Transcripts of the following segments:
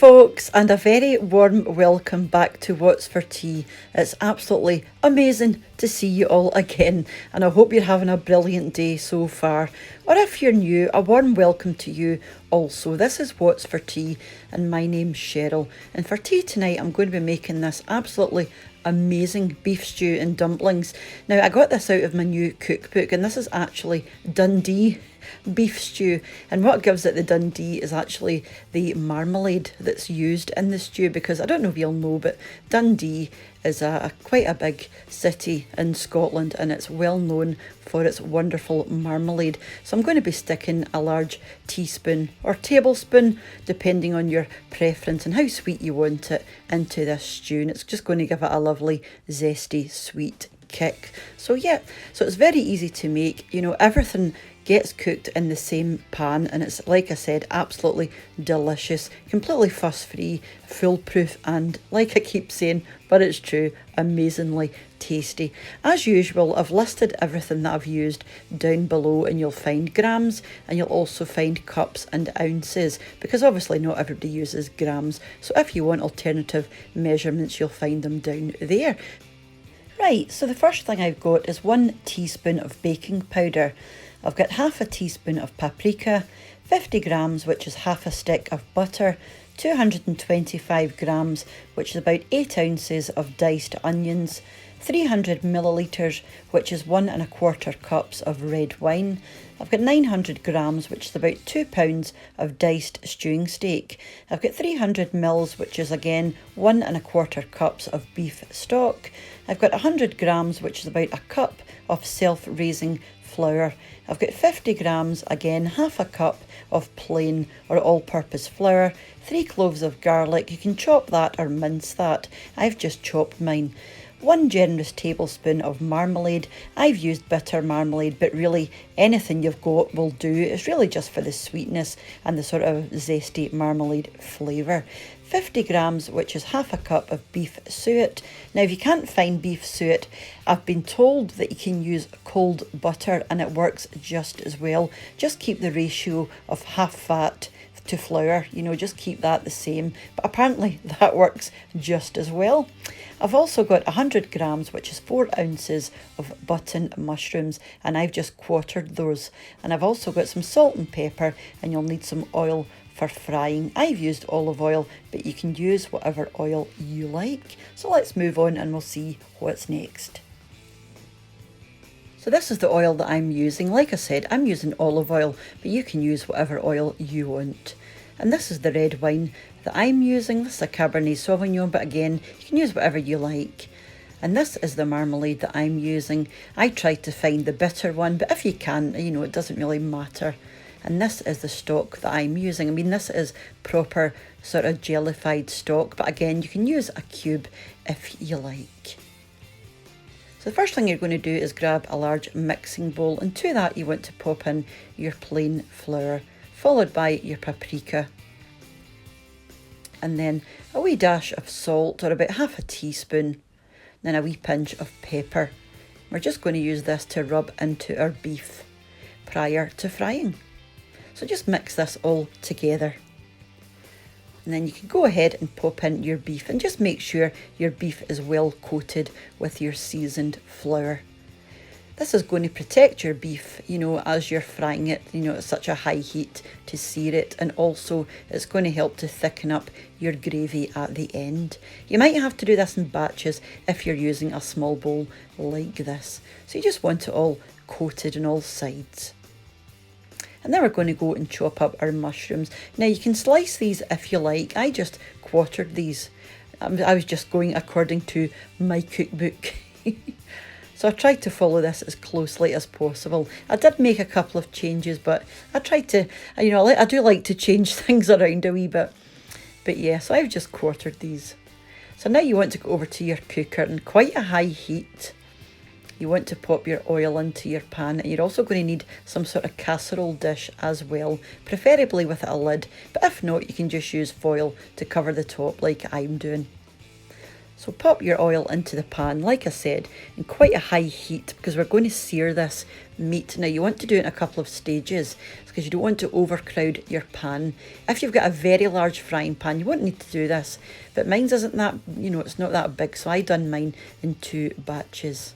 folks, and a very warm welcome back to What's for Tea. It's absolutely amazing to see you all again, and I hope you're having a brilliant day so far. Or if you're new, a warm welcome to you also. This is What's for Tea, and my name's Cheryl. And for tea tonight, I'm going to be making this absolutely amazing beef stew and dumplings. Now, I got this out of my new cookbook, and this is actually Dundee beef stew, and what gives it the Dundee is actually the marmalade that's used in the stew, because I don't know if you'll know, but Dundee is quite a big city in Scotland, and it's well known for its wonderful marmalade. So I'm going to be sticking a large teaspoon or tablespoon, depending on your preference and how sweet you want it, into this stew, and it's just going to give it a lovely zesty sweet kick. So yeah, so it's very easy to make. You know, everything gets cooked in the same pan, and it's, like I said, absolutely delicious, completely fuss free, foolproof, and like I keep saying, but it's true, amazingly tasty. As usual, I've listed everything that I've used down below, and you'll find grams, and you'll also find cups and ounces, because obviously not everybody uses grams. So if you want alternative measurements, you'll find them down there. Right, so the first thing I've got is 1 teaspoon of baking powder. I've got half a teaspoon of paprika, 50 grams, which is half a stick of butter, 225 grams, which is about 8 ounces of diced onions, 300 millilitres, which is 1 1/4 cups of red wine. I've got 900 grams, which is about 2 pounds of diced stewing steak. I've got 300 mils, which is again 1 1/4 cups of beef stock. I've got 100 grams, which is about a cup of self-raising flour. I've got 50 grams, again half a cup of plain or all-purpose flour, 3 cloves of garlic. You can chop that or mince that. I've just chopped mine. 1 generous tablespoon of marmalade. I've used bitter marmalade, but really anything you've got will do. It's really just for the sweetness and the sort of zesty marmalade flavour. 50 grams, which is half a cup of beef suet. Now, if you can't find beef suet, I've been told that you can use cold butter, and it works just as well. Just keep the ratio of half fat to flour, you know, just keep that the same. But apparently that works just as well. I've also got 100 grams, which is 4 ounces of button mushrooms, and I've just quartered those. And I've also got some salt and pepper, and you'll need some oil for frying. I've used olive oil, but you can use whatever oil you like. So let's move on and we'll see what's next. So this is the oil that I'm using. Like I said, I'm using olive oil, but you can use whatever oil you want. And this is the red wine that I'm using. This is a Cabernet Sauvignon, but again, you can use whatever you like. And this is the marmalade that I'm using. I tried to find the bitter one, but if you can, you know, it doesn't really matter. And this is the stock that I'm using. I mean, this is proper sort of jellified stock, but again, you can use a cube if you like. So the first thing you're going to do is grab a large mixing bowl, and to that you want to pop in your plain flour, followed by your paprika, and then a wee dash of salt, or about half a teaspoon, then a wee pinch of pepper. We're just going to use this to rub into our beef prior to frying. So just mix this all together. And then you can go ahead and pop in your beef, and just make sure your beef is well coated with your seasoned flour. This is going to protect your beef, you know, as you're frying it, you know, at such a high heat to sear it, and also it's going to help to thicken up your gravy at the end. You might have to do this in batches if you're using a small bowl like this. So you just want it all coated on all sides. And then we're going to go and chop up our mushrooms. Now you can slice these if you like. I just quartered these. I was just going according to my cookbook. So I tried to follow this as closely as possible. I did make a couple of changes, but I tried to, you know, I do like to change things around a wee bit. But yeah, so I've just quartered these. So now you want to go over to your cooker, and quite a high heat. You want to pop your oil into your pan, and you're also going to need some sort of casserole dish as well, preferably with a lid, but if not, you can just use foil to cover the top like I'm doing. So pop your oil into the pan, like I said, in quite a high heat because we're going to sear this meat. Now you want to do it in a couple of stages because you don't want to overcrowd your pan. If you've got a very large frying pan, you won't need to do this, but mine's isn't that, it's not that big, so I done mine in 2 batches.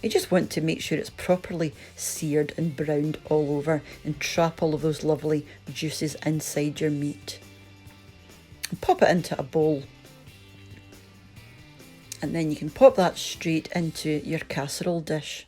You just want to make sure it's properly seared and browned all over and trap all of those lovely juices inside your meat. And pop it into a bowl. And then you can pop that straight into your casserole dish.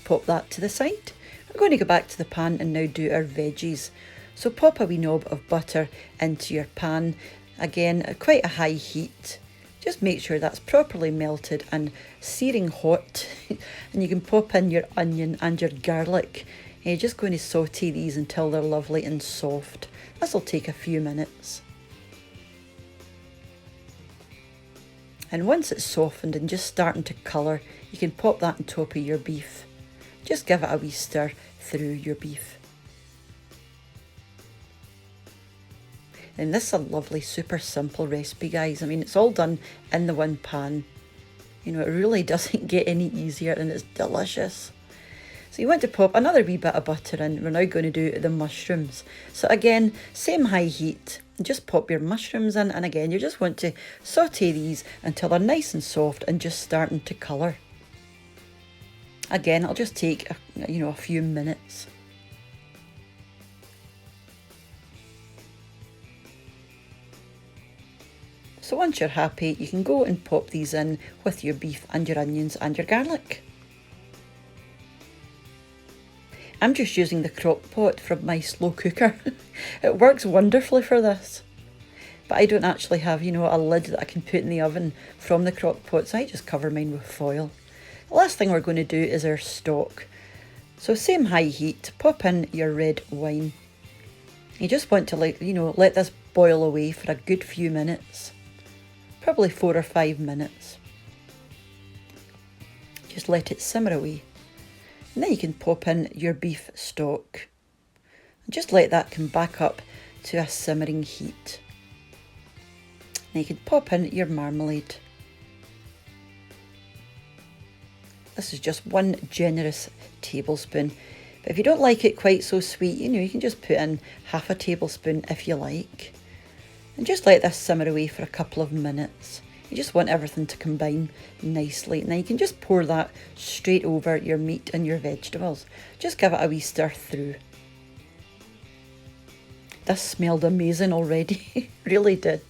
Pop that to the side. We're going to go back to the pan and now do our veggies. So pop a wee knob of butter into your pan. Again, at quite a high heat. Just make sure that's properly melted and searing hot. And you can pop in your onion and your garlic. And you're just going to sauté these until they're lovely and soft. This will take a few minutes. And once it's softened and just starting to colour, you can pop that on top of your beef. Just give it a wee stir through your beef. And this is a lovely, super simple recipe, guys. I mean, it's all done in the one pan. It really doesn't get any easier and it's delicious. So you want to pop another wee bit of butter in. We're now going to do the mushrooms. So again, same high heat. Just pop your mushrooms in, and again, you just want to sauté these until they're nice and soft and just starting to colour. Again, it'll just take a few minutes. So once you're happy, you can go and pop these in with your beef and your onions and your garlic. I'm just using the crock pot from my slow cooker. It works wonderfully for this. But I don't actually have, a lid that I can put in the oven from the crock pot, so I just cover mine with foil. The last thing we're going to do is our stock. So same high heat, pop in your red wine. You just want to let this boil away for a good few minutes. Probably 4 or 5 minutes. Just let it simmer away. And then you can pop in your beef stock. And just let that come back up to a simmering heat. Then you can pop in your marmalade. This is just 1 generous tablespoon. But if you don't like it quite so sweet, you can just put in half a tablespoon if you like. And just let this simmer away for a couple of minutes. You just want everything to combine nicely. And then you can just pour that straight over your meat and your vegetables. Just give it a wee stir through. This smelled amazing already. Really did.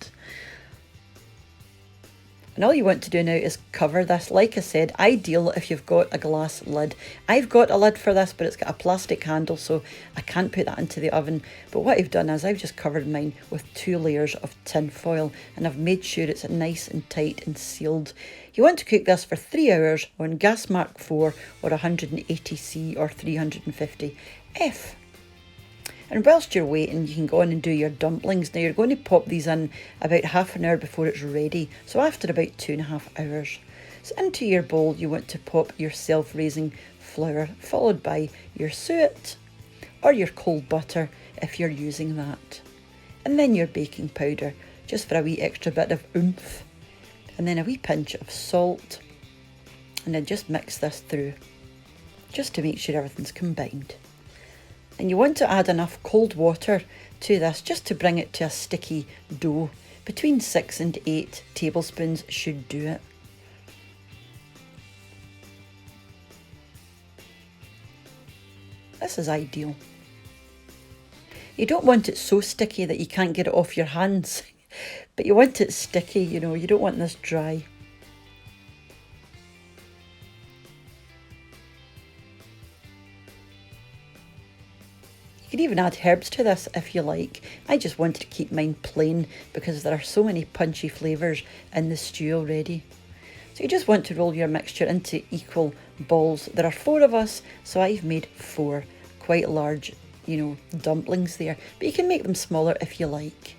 And all you want to do now is cover this. Like I said, ideal if you've got a glass lid. I've got a lid for this, but it's got a plastic handle, so I can't put that into the oven. But what I've done is I've just covered mine with 2 layers of tin foil, and I've made sure it's nice and tight and sealed. You want to cook this for 3 hours on gas mark 4 or 180C or 350F. And whilst you're waiting, you can go on and do your dumplings. Now you're going to pop these in about half an hour before it's ready. So after about 2.5 hours. So into your bowl, you want to pop your self-raising flour, followed by your suet or your cold butter if you're using that. And then your baking powder, just for a wee extra bit of oomph. And then a wee pinch of salt. And then just mix this through, just to make sure everything's combined. And you want to add enough cold water to this just to bring it to a sticky dough. Between 6 and 8 tablespoons should do it. This is ideal. You don't want it so sticky that you can't get it off your hands, but you want it sticky, you don't want this dry. You can even add herbs to this if you like. I just wanted to keep mine plain because there are so many punchy flavours in the stew already. So you just want to roll your mixture into equal balls. There are 4 of us, so I've made 4 quite large, dumplings there. But you can make them smaller if you like.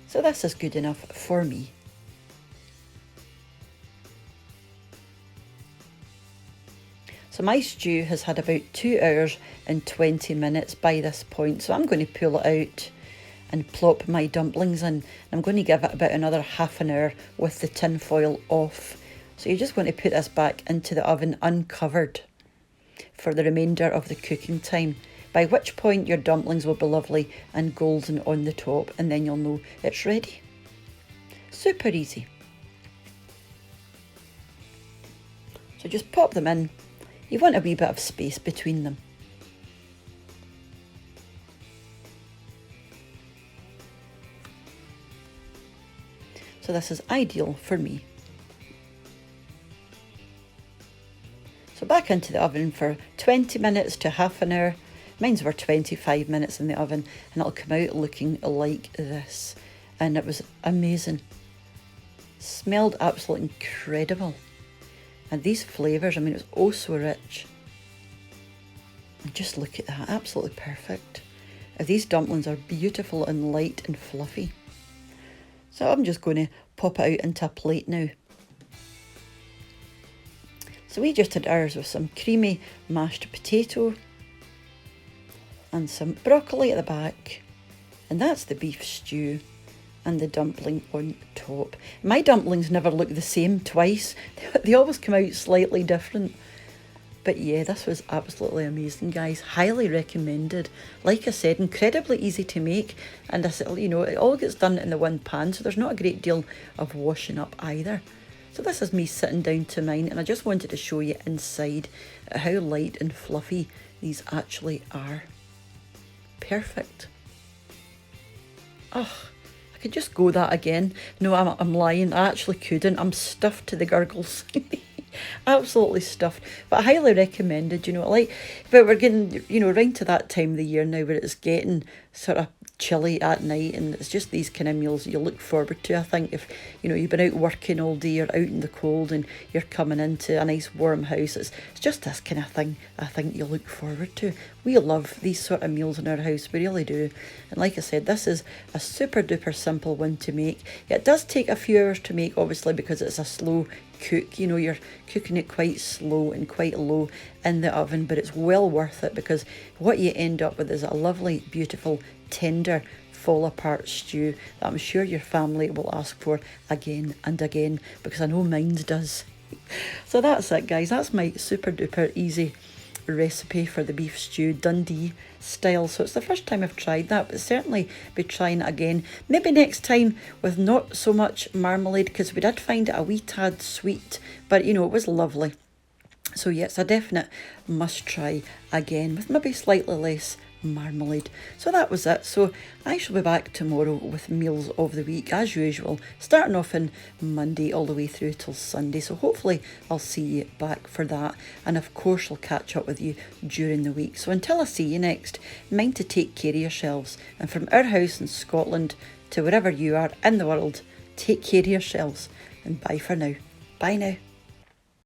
So this is good enough for me. So my stew has had about 2 hours and 20 minutes by this point. So I'm going to pull it out and plop my dumplings in. I'm going to give it about another half an hour with the tin foil off. So you're just going to put this back into the oven uncovered for the remainder of the cooking time, by which point your dumplings will be lovely and golden on the top, and then you'll know it's ready. Super easy. So just pop them in. You want a wee bit of space between them. So this is ideal for me. So back into the oven for 20 minutes to half an hour. Mine's were 25 minutes in the oven, and it'll come out looking like this. And it was amazing. Smelled absolutely incredible. And these flavours, I mean, it was oh so rich. And just look at that, absolutely perfect. These dumplings are beautiful and light and fluffy. So I'm just going to pop it out into a plate now. So we just had ours with some creamy mashed potato and some broccoli at the back. And that's the beef stew and the dumpling on top. My dumplings never look the same twice. They always come out slightly different. But yeah, this was absolutely amazing, guys. Highly recommended. Like I said, incredibly easy to make. And you know, it all gets done in the one pan, so there's not a great deal of washing up either. So this is me sitting down to mine, and I just wanted to show you inside how light and fluffy these actually are. Perfect. Oh, I could just go that again. No, I'm lying. I actually couldn't. I'm stuffed to the gurgles. Absolutely stuffed, but highly recommended. You know, like, but we're getting, you know, right to that time of the year now where it's getting sort of chilly at night, and it's just these kind of meals you look forward to. I think if, you know, you've been out working all day, you're out in the cold and you're coming into a nice warm house, it's just this kind of thing I think you look forward to. We love these sort of meals in our house, we really do. And like I said, this is a super duper simple one to make. It does take a few hours to make, obviously, because it's a slow cook. You know, you're cooking it quite slow and quite low in the oven, but it's well worth it, because what you end up with is a lovely, beautiful, tender, fall apart stew that I'm sure your family will ask for again and again, because I know mine does. So that's it, guys. That's my super duper easy recipe for the beef stew, Dundee style. So it's the first time I've tried that, but certainly be trying it again. Maybe next time with not so much marmalade, because we did find it a wee tad sweet, but you know, it was lovely. So yeah, it's a definite must try again with maybe slightly less marmalade. So that was it. So I shall be back tomorrow with meals of the week as usual, starting off on Monday all the way through till Sunday. So hopefully I'll see you back for that, and of course I'll catch up with you during the week. So until I see you next, mind to take care of yourselves, and from our house in Scotland to wherever you are in the world, take care of yourselves, and bye for now. Bye now.